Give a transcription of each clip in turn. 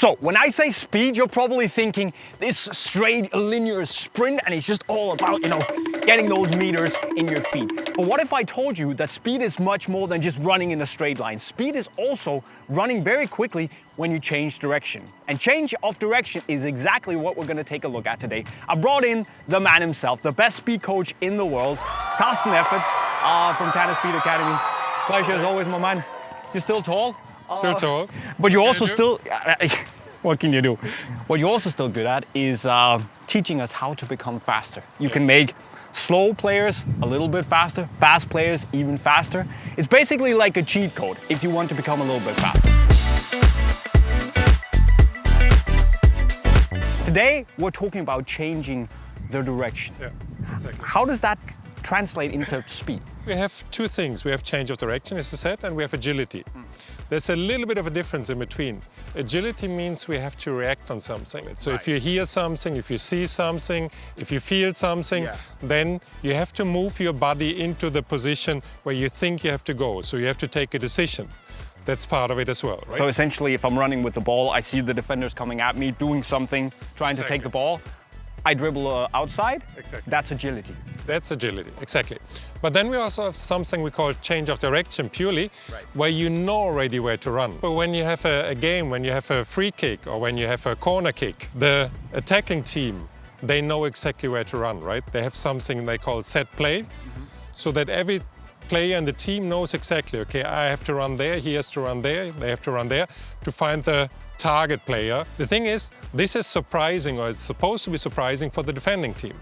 So when I say speed, you're probably thinking this straight linear sprint and it's just all about, getting those meters in your feet. But what if I told you that speed is much more than just running in a straight line? Speed is also running very quickly when you change direction. And change of direction is exactly what we're gonna take a look at today. I brought in the man himself, the best speed coach in the world, Carsten Effertz from Tennis Speed Academy. Pleasure as always, my man. You're still tall? Still tall. But you're also still, what can you do? What you're also still good at is teaching us how to become faster. You can make slow players a little bit faster, fast players even faster. It's basically like a cheat code if you want to become a little bit faster. Today, we're talking about changing the direction. Yeah, exactly. How does that translate into speed? We have two things. We have change of direction, as you said, and we have agility. There's a little bit of a difference in between. Agility means we have to react on something. So if you hear something, if you see something, if you feel something, then you have to move your body into the position where you think you have to go. So you have to take a decision. That's part of it as well, right? So essentially, if I'm running with the ball, I see the defenders coming at me, doing something, trying to take the ball. I dribble outside. Exactly. That's agility. That's agility, exactly. But then we also have something we call change of direction purely, where you know already where to run. But when you have a game, when you have a free kick or when you have a corner kick, the attacking team, they know exactly where to run, right? They have something they call set play, so that every player in the team knows exactly, okay, I have to run there, he has to run there, they have to run there to find the target player. The thing is, this is surprising, or it's supposed to be surprising for the defending team,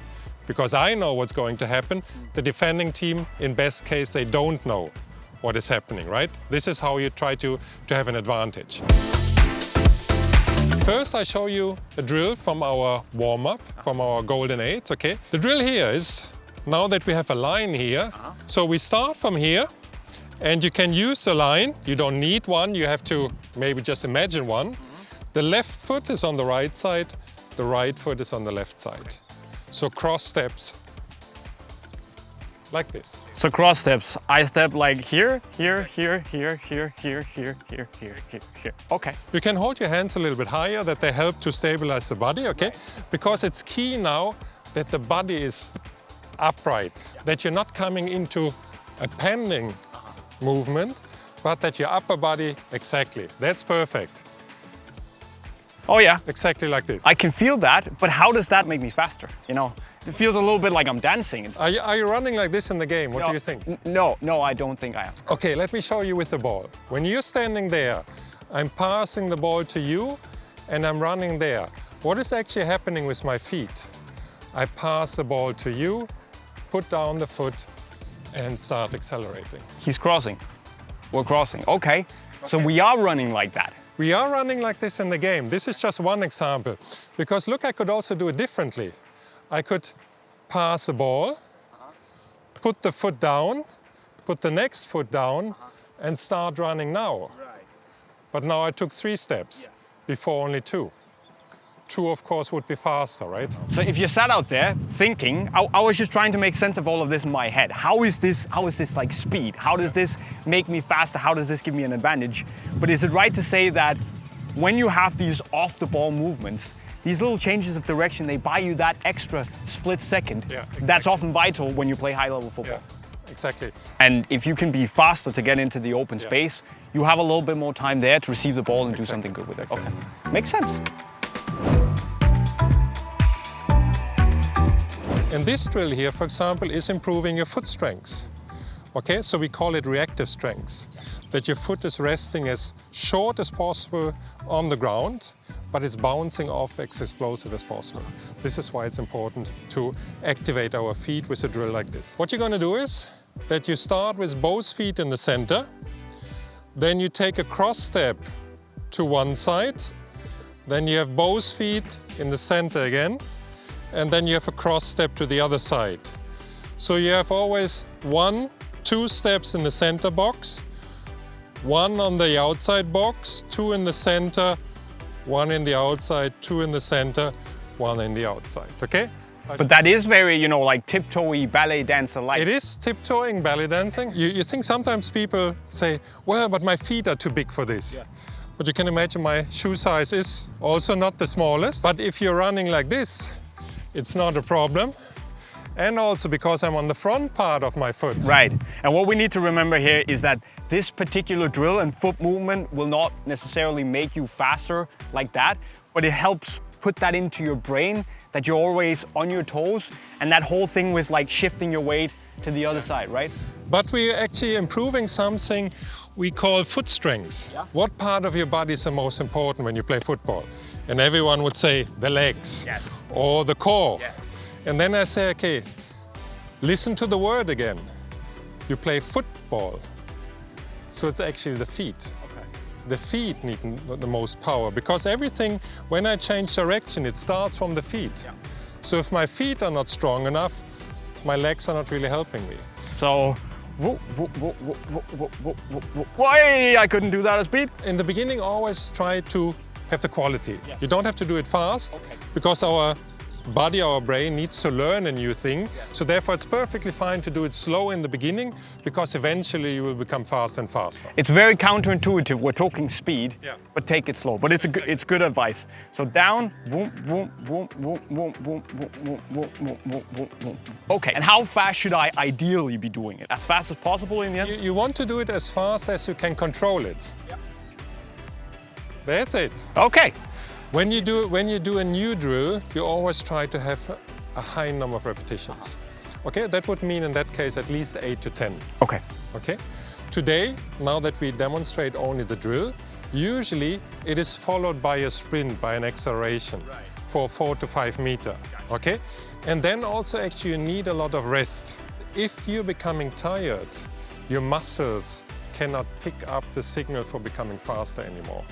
because I know what's going to happen. The defending team, in best case, they don't know what is happening, right? This is how you try to have an advantage. First, I show you a drill from our warm-up, from our Golden 8, okay? The drill here is, now that we have a line here, so we start from here, and you can use a line. You don't need one, you have to maybe just imagine one. The left foot is on the right side, the right foot is on the left side. So cross steps like this. So cross steps, I step like here, here, here, here, here, here, here, here, here, here, here. Okay. You can hold your hands a little bit higher, that they help to stabilize the body, okay? Because it's key now that the body is upright, that you're not coming into a pending movement, but that your upper body, exactly, that's perfect. Oh yeah. Exactly like this. I can feel that, but how does that make me faster? It feels a little bit like I'm dancing. Are you running like this in the game? What do you think? No, I don't think I am. Okay, let me show you with the ball. When you're standing there, I'm passing the ball to you and I'm running there. What is actually happening with my feet? I pass the ball to you, put down the foot and start accelerating. He's crossing. We're crossing. Okay. So we are running like that. We are running like this in the game. This is just one example. Because look, I could also do it differently. I could pass the ball, put the foot down, put the next foot down, and start running now. But now I took 3 steps, before only 2. 2, of course, would be faster, right? So if you sat out there thinking, I was just trying to make sense of all of this in my head. How is this like speed? How does this make me faster? How does this give me an advantage? But is it right to say that when you have these off-the-ball movements, these little changes of direction, they buy you that extra split second? Yeah, exactly. That's often vital when you play high-level football. Yeah, exactly. And if you can be faster to get into the open space, you have a little bit more time there to receive the ball and do something good with it. Okay, makes sense. And this drill here, for example, is improving your foot strength. Okay, so we call it reactive strength. That your foot is resting as short as possible on the ground, but it's bouncing off as explosive as possible. This is why it's important to activate our feet with a drill like this. What you're going to do is that you start with both feet in the center, then you take a cross step to one side, then you have both feet in the center again, and then you have a cross step to the other side. So you have always 1, 2 steps in the center box, 1 on the outside box, 2 in the center, 1 in the outside, 2 in the center, 1 in the outside, okay? But that is very, like tiptoey ballet dancer-like. It is tiptoeing ballet dancing. You think sometimes people say, well, but my feet are too big for this. But you can imagine my shoe size is also not the smallest. But if you're running like this, it's not a problem. And also because I'm on the front part of my foot. Right. And what we need to remember here is that this particular drill and foot movement will not necessarily make you faster like that, but it helps put that into your brain that you're always on your toes, and that whole thing with like shifting your weight to the other side, right? But we're actually improving something we call foot strength. Yeah. What part of your body is the most important when you play football? And everyone would say the legs. Yes. Or the core. Yes. And then I say, okay, listen to the word again. You play football. So it's actually the feet. Okay. The feet need the most power because everything, when I change direction, it starts from the feet. Yeah. So if my feet are not strong enough, my legs are not really helping me. So, why I couldn't do that at speed? In the beginning, always try to have the quality. Yes. You don't have to do it fast Okay. because our body, our brain needs to learn a new thing. Yes. So therefore it's perfectly fine to do it slow in the beginning because eventually you will become faster and faster. It's very counterintuitive. We're talking speed, Yeah. but take it slow. But it's good advice. So down, boom, boom, boom, boom, boom, boom, boom, boom, boom, boom, boom, boom, boom. Okay, and how fast should I ideally be doing it? As fast as possible in the end? You want to do it as fast as you can control it. Yeah. That's it. Okay. When you do a new drill, you always try to have a high number of repetitions. Okay, that would mean in that case at least 8 to 10. Okay. Okay. Today, now that we demonstrate only the drill, usually it is followed by a sprint, by an acceleration for 4 to 5 meters. Okay, and then also actually you need a lot of rest. If you're becoming tired, your muscles cannot pick up the signal for becoming faster anymore.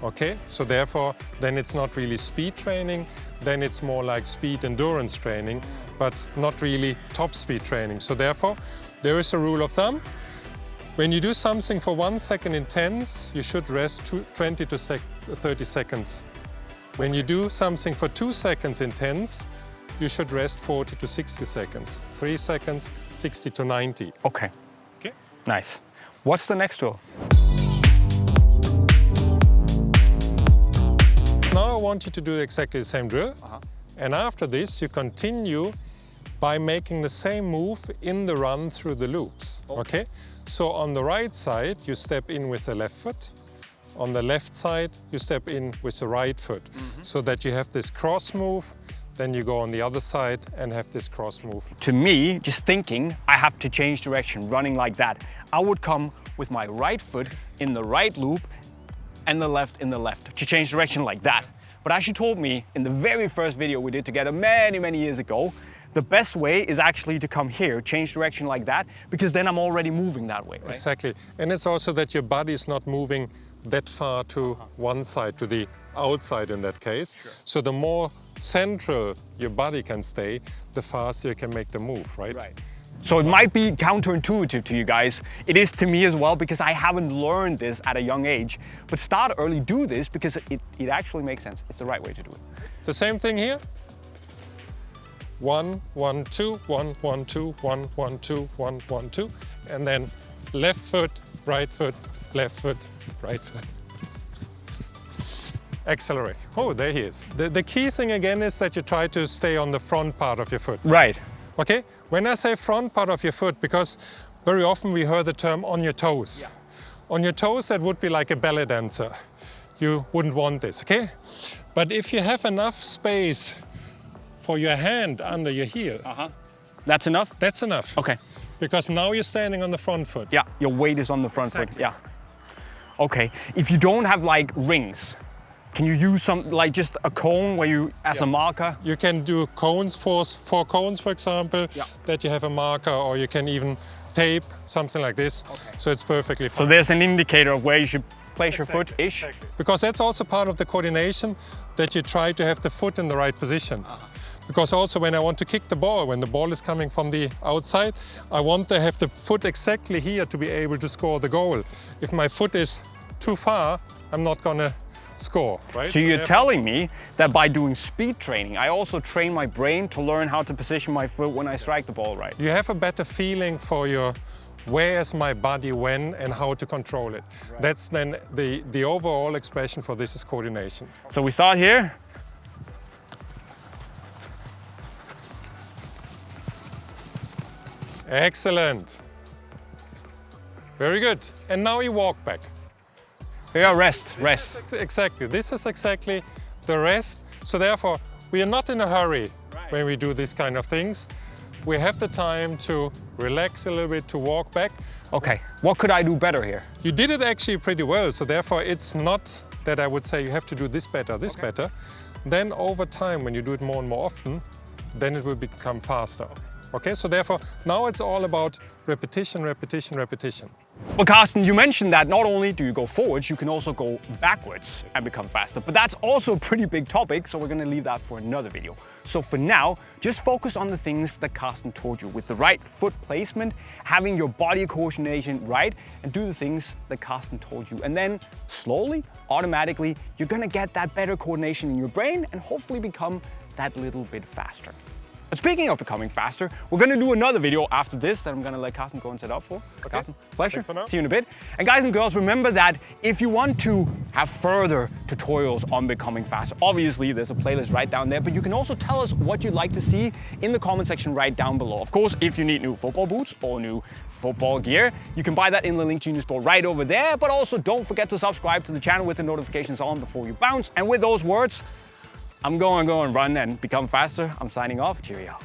Okay, so therefore, then it's not really speed training, then it's more like speed endurance training, but not really top speed training. So therefore, there is a rule of thumb. When you do something for 1 second intense, you should rest 20 to 30 seconds. When you do something for 2 seconds intense, you should rest 40 to 60 seconds. 3 seconds, 60 to 90. Okay. Okay. Nice. What's the next drill? Now I want you to do exactly the same drill. And after this, you continue by making the same move in the run through the loops. Okay? So on the right side, you step in with the left foot. On the left side, you step in with the right foot. So that you have this cross move, then you go on the other side and have this cross move. To me, just thinking I have to change direction, running like that, I would come with my right foot in the right loop and the left in the left to change direction like that. But as you told me in the very first video we did together many years ago, the best way is actually to come here, change direction like that, because then I'm already moving that way, right? Exactly. And it's also that your body is not moving that far to one side, to the outside in that case. Sure. So the more central your body can stay, the faster you can make the move, right? Right. So it might be counterintuitive to you guys. It is to me as well because I haven't learned this at a young age. But start early, do this because it actually makes sense. It's the right way to do it. The same thing here. 1, 1, 2, 1, 1, 2, 1, 1, 2, 1, 1, 2. And then left foot, right foot, left foot, right foot. Accelerate. Oh, there he is. The key thing again is that you try to stay on the front part of your foot. Right. Okay? When I say front part of your foot, because very often we heard the term on your toes. Yeah. On your toes, that would be like a ballet dancer. You wouldn't want this, okay? But if you have enough space for your hand under your heel, That's enough? that's enough. Okay. Because now you're standing on the front foot. Yeah, your weight is on the front Exactly. foot. Yeah. Okay. If you don't have like rings, can you use some, like just a cone where you, as a marker? You can do cones, four cones, for example, Yeah. that you have a marker, or you can even tape, something like this. Okay. So it's perfectly So fine. there's an indicator of where you should place your foot-ish. Exactly. Because that's also part of the coordination, that you try to have the foot in the right position. Because also when I want to kick the ball, when the ball is coming from the outside, I want to have the foot exactly here to be able to score the goal. If my foot is too far, I'm not gonna score, right? So you're telling me that by doing speed training, I also train my brain to learn how to position my foot when I strike the ball right. You have a better feeling for your where is my body when and how to control it. Right. That's then the overall expression for this is coordination. So we start here. Excellent. Very good. And now you walk back. Yeah, rest. Exactly. This is exactly the rest. So therefore, we are not in a hurry when we do these kind of things. We have the time to relax a little bit, to walk back. Okay, what could I do better here? You did it actually pretty well. So therefore, it's not that I would say you have to do this better, this better. Then over time, when you do it more and more often, then it will become faster. Okay, so therefore, now it's all about repetition, repetition, repetition. Well, Carsten, you mentioned that not only do you go forwards, you can also go backwards and become faster. But that's also a pretty big topic, so we're gonna leave that for another video. So for now, just focus on the things that Carsten told you with the right foot placement, having your body coordination right, and do the things that Carsten told you. And then slowly, automatically, you're gonna get that better coordination in your brain and hopefully become that little bit faster. But speaking of becoming faster, we're gonna do another video after this that I'm gonna let Carsten go and set up for. Okay. Carsten, pleasure. See you in a bit. And guys and girls, remember that if you want to have further tutorials on becoming faster, obviously there's a playlist right down there, but you can also tell us what you'd like to see in the comment section right down below. Of course, if you need new football boots or new football gear, you can buy that in the link to Unisport right over there, but also don't forget to subscribe to the channel with the notifications on before you bounce. And with those words, I'm going to go and run and become faster. I'm signing off. Cheerio.